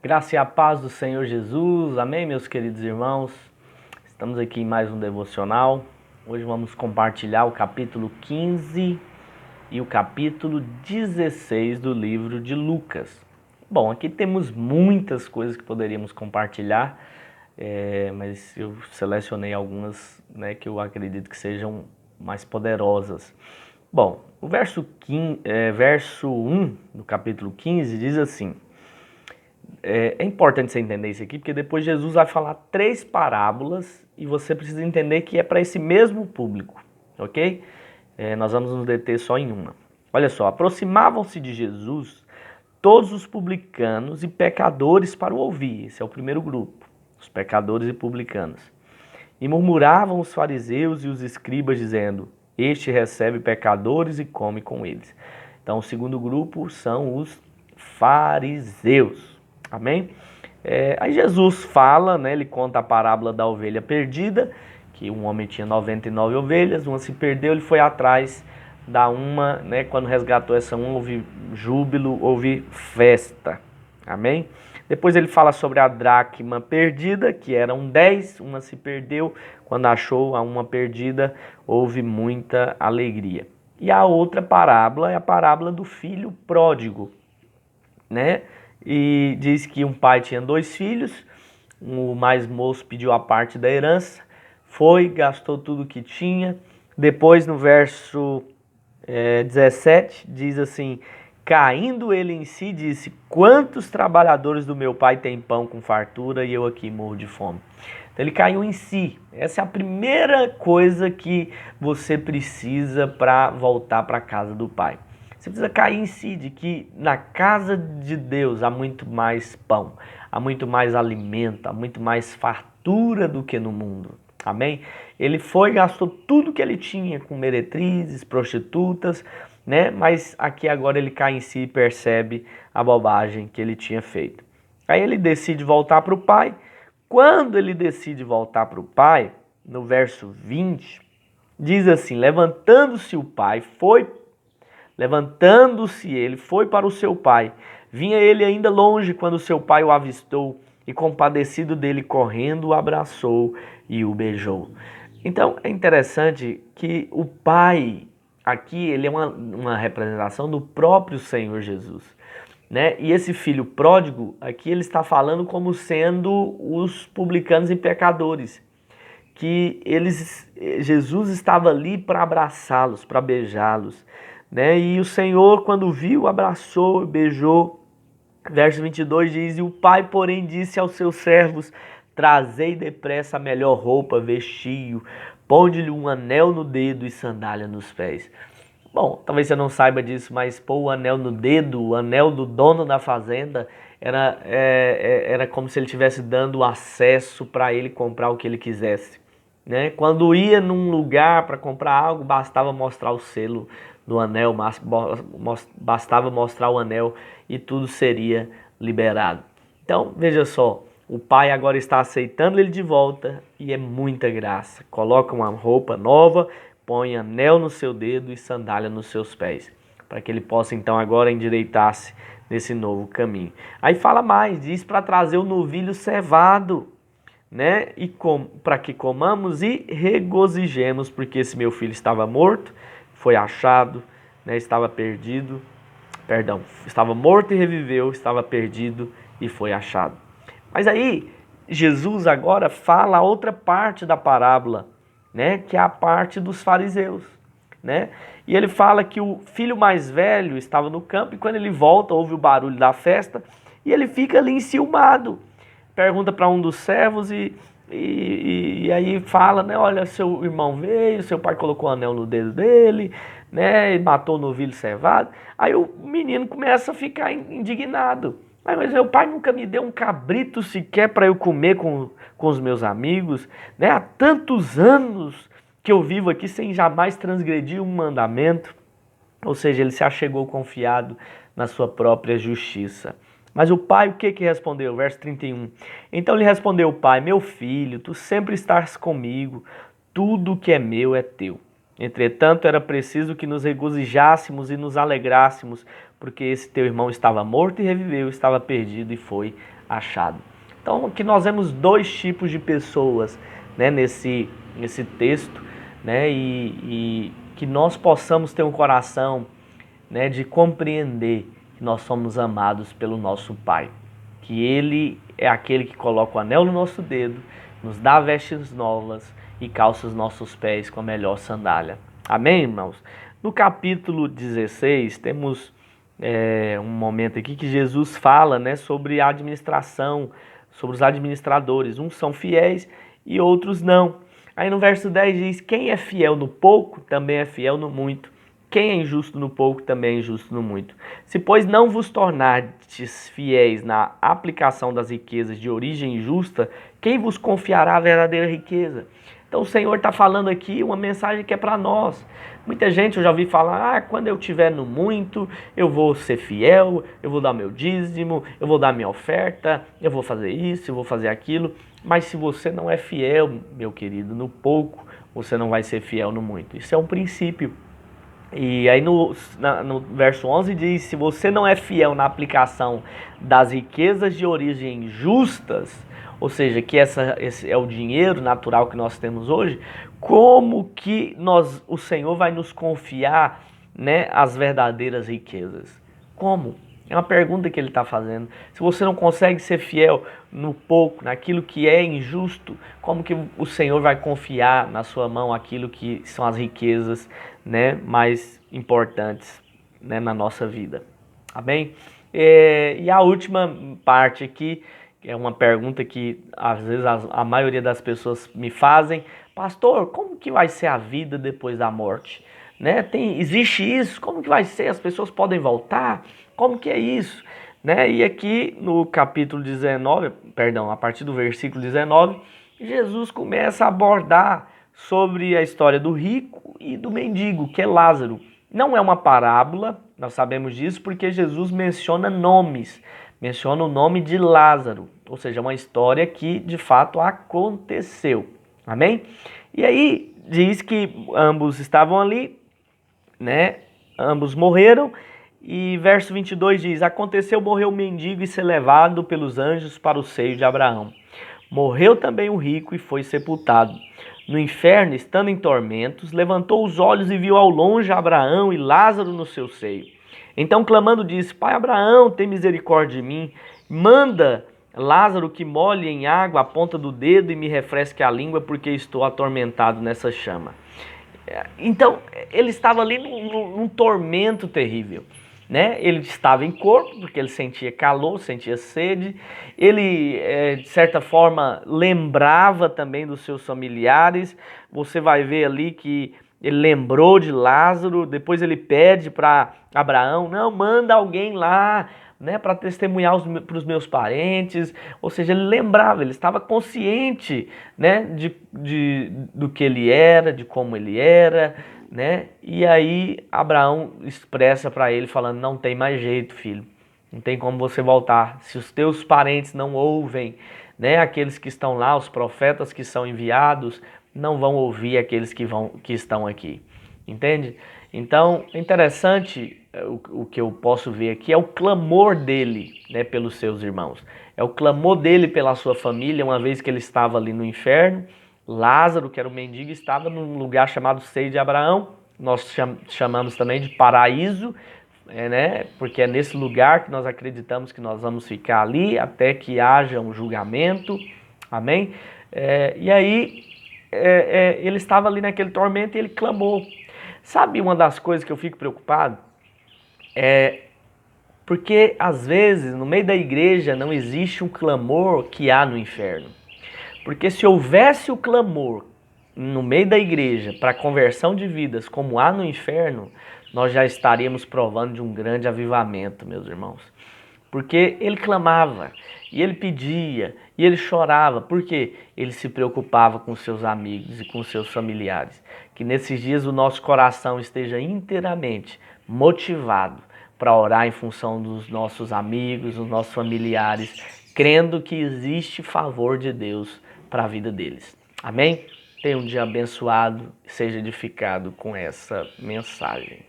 Graça e a paz do Senhor Jesus, amém, meus queridos irmãos? Estamos aqui em mais um devocional. Hoje vamos compartilhar o capítulo 15 e o capítulo 16 do livro de Lucas. Bom, aqui temos muitas coisas que poderíamos compartilhar, mas eu selecionei algumas, que eu acredito que sejam mais poderosas. Bom, o verso 1 do capítulo 15 diz assim. É importante você entender isso aqui, porque depois Jesus vai falar 3 parábolas e você precisa entender que é para esse mesmo público, ok? Nós vamos nos deter só em uma. Olha só, aproximavam-se de Jesus todos os publicanos e pecadores para o ouvir. Esse é o primeiro grupo, os pecadores e publicanos. E murmuravam os fariseus e os escribas, dizendo: Este recebe pecadores e come com eles. Então, o segundo grupo são os fariseus. Amém? Aí Jesus fala, ele conta a parábola da ovelha perdida, que um homem tinha 99 ovelhas, uma se perdeu, ele foi atrás da uma, quando resgatou essa uma, houve júbilo, houve festa. Amém? Depois ele fala sobre a dracma perdida, que eram 10, uma se perdeu, quando achou a uma perdida, houve muita alegria. E a outra parábola é a parábola do filho pródigo, E diz que um pai tinha 2 filhos, o mais moço pediu a parte da herança, foi, gastou tudo que tinha. Depois no verso 17 diz assim: caindo ele em si, disse: quantos trabalhadores do meu pai têm pão com fartura e eu aqui morro de fome? Então ele caiu em si. Essa é a primeira coisa que você precisa para voltar para a casa do pai. Você precisa cair em si de que na casa de Deus há muito mais pão, há muito mais alimento, há muito mais fartura do que no mundo. Amém? Ele foi, gastou tudo que ele tinha com meretrizes, prostitutas, Mas aqui agora ele cai em si e percebe a bobagem que ele tinha feito. Aí ele decide voltar para o pai. Quando ele decide voltar para o pai, no verso 20, diz assim: Levantando-se ele, foi para o seu pai. Vinha ele ainda longe quando seu pai o avistou e, compadecido dele, correndo, o abraçou e o beijou. Então, é interessante que o pai, aqui, ele é uma representação do próprio Senhor Jesus. E esse filho pródigo, aqui ele está falando como sendo os publicanos e pecadores. Que Jesus estava ali para abraçá-los, para beijá-los. E o Senhor, quando viu, abraçou, beijou. Verso 22 diz: E o pai, porém, disse aos seus servos: Trazei depressa a melhor roupa, vestiu, ponde-lhe um anel no dedo e sandália nos pés. Bom, talvez você não saiba disso, mas pôr o anel no dedo, o anel do dono da fazenda, era como se ele estivesse dando acesso para ele comprar o que ele quisesse. Quando ia num lugar para comprar algo, bastava mostrar o selo do anel, bastava mostrar o anel e tudo seria liberado. Então, veja só, o pai agora está aceitando ele de volta e é muita graça. Coloca uma roupa nova, põe anel no seu dedo e sandália nos seus pés, para que ele possa então agora endireitar-se nesse novo caminho. Aí fala mais, diz para trazer o novilho cevado, E para que comamos e regozijemos, porque esse meu filho estava morto, foi achado, estava perdido, estava morto e reviveu, estava perdido e foi achado. Mas aí, Jesus agora fala a outra parte da parábola, que é a parte dos fariseus, E ele fala que o filho mais velho estava no campo e quando ele volta, ouve o barulho da festa e ele fica ali enciumado. Pergunta para um dos servos e aí fala, olha, seu irmão veio, seu pai colocou o anel no dedo dele, e matou o novilho cevado. Aí o menino começa a ficar indignado. Mas meu pai nunca me deu um cabrito sequer para eu comer com os meus amigos, Há tantos anos que eu vivo aqui sem jamais transgredir um mandamento. Ou seja, ele se achegou confiado na sua própria justiça. Mas o pai o que respondeu? Verso 31. Então lhe respondeu o pai: Meu filho, tu sempre estás comigo, tudo que é meu é teu. Entretanto, era preciso que nos regozijássemos e nos alegrássemos, porque esse teu irmão estava morto e reviveu, estava perdido e foi achado. Então, aqui nós vemos dois tipos de pessoas, né, nesse texto, né, e que nós possamos ter um coração, né, de compreender que nós somos amados pelo nosso Pai, que Ele é aquele que coloca o anel no nosso dedo, nos dá vestes novas e calça os nossos pés com a melhor sandália. Amém, irmãos? No capítulo 16, temos um momento aqui que Jesus fala, né, sobre a administração, sobre os administradores. Uns são fiéis e outros não. Aí no verso 10 diz: quem é fiel no pouco, também é fiel no muito. Quem é injusto no pouco, também é injusto no muito. Se, pois, não vos tornardes fiéis na aplicação das riquezas de origem injusta, quem vos confiará a verdadeira riqueza? Então o Senhor está falando aqui uma mensagem que é para nós. Muita gente, eu já ouvi falar, quando eu estiver no muito, eu vou ser fiel, eu vou dar meu dízimo, eu vou dar minha oferta, eu vou fazer isso, eu vou fazer aquilo. Mas se você não é fiel, meu querido, no pouco, você não vai ser fiel no muito. Isso é um princípio. E aí no verso 11 diz: se você não é fiel na aplicação das riquezas de origem justas, ou seja, que esse é o dinheiro natural que nós temos hoje, como que o Senhor vai nos confiar, né, as verdadeiras riquezas? Como? É uma pergunta que ele está fazendo. Se você não consegue ser fiel no pouco, naquilo que é injusto, como que o Senhor vai confiar na sua mão aquilo que são as riquezas, né, mais importantes, né, na nossa vida? Amém? E a última parte aqui, é uma pergunta que às vezes a maioria das pessoas me fazem: pastor, como que vai ser a vida depois da morte? Né? Existe isso? Como que vai ser? As pessoas podem voltar? Como que é isso? Né? E aqui no capítulo 19, perdão, a partir do versículo 19, Jesus começa a abordar sobre a história do rico e do mendigo, que é Lázaro. Não é uma parábola, nós sabemos disso porque Jesus menciona nomes, menciona o nome de Lázaro, ou seja, uma história que de fato aconteceu. Amém? E aí diz que ambos estavam ali, né? Ambos morreram. E verso 22 diz: aconteceu morrer o mendigo e ser levado pelos anjos para o seio de Abraão. Morreu também o rico e foi sepultado. No inferno, estando em tormentos, levantou os olhos e viu ao longe Abraão e Lázaro no seu seio. Então, clamando, disse: Pai Abraão, tem misericórdia de mim, manda Lázaro que molhe em água a ponta do dedo e me refresque a língua, porque estou atormentado nessa chama. Então, ele estava ali num tormento terrível. Né? Ele estava em corpo, porque ele sentia calor, sentia sede. Ele, de certa forma, lembrava também dos seus familiares. Você vai ver ali que ele lembrou de Lázaro. Depois ele pede para Abraão: não, manda alguém lá, né, para testemunhar para os meus parentes. Ou seja, ele lembrava, ele estava consciente, né, do que ele era, de como ele era, né? E aí Abraão expressa para ele falando: não tem mais jeito, filho, não tem como você voltar. Se os teus parentes não ouvem, né, aqueles que estão lá, os profetas que são enviados, não vão ouvir aqueles que estão aqui. Entende? Então, é interessante o que eu posso ver aqui é o clamor dele, né, pelos seus irmãos. É o clamor dele pela sua família, uma vez que ele estava ali no inferno. Lázaro, que era o mendigo, estava num lugar chamado Seio de Abraão. Nós chamamos também de paraíso, né? Porque é nesse lugar que nós acreditamos que nós vamos ficar ali até que haja um julgamento. Amém? E aí ele estava ali naquele tormento e ele clamou. Sabe uma das coisas que eu fico preocupado? Porque às vezes no meio da igreja não existe um clamor que há no inferno. Porque se houvesse o clamor no meio da igreja para conversão de vidas como há no inferno, nós já estaríamos provando de um grande avivamento, meus irmãos. Porque ele clamava, e ele pedia, e ele chorava, porque ele se preocupava com seus amigos e com seus familiares. Que nesses dias o nosso coração esteja inteiramente motivado para orar em função dos nossos amigos, dos nossos familiares, crendo que existe favor de Deus para a vida deles. Amém? Tenha um dia abençoado e seja edificado com essa mensagem.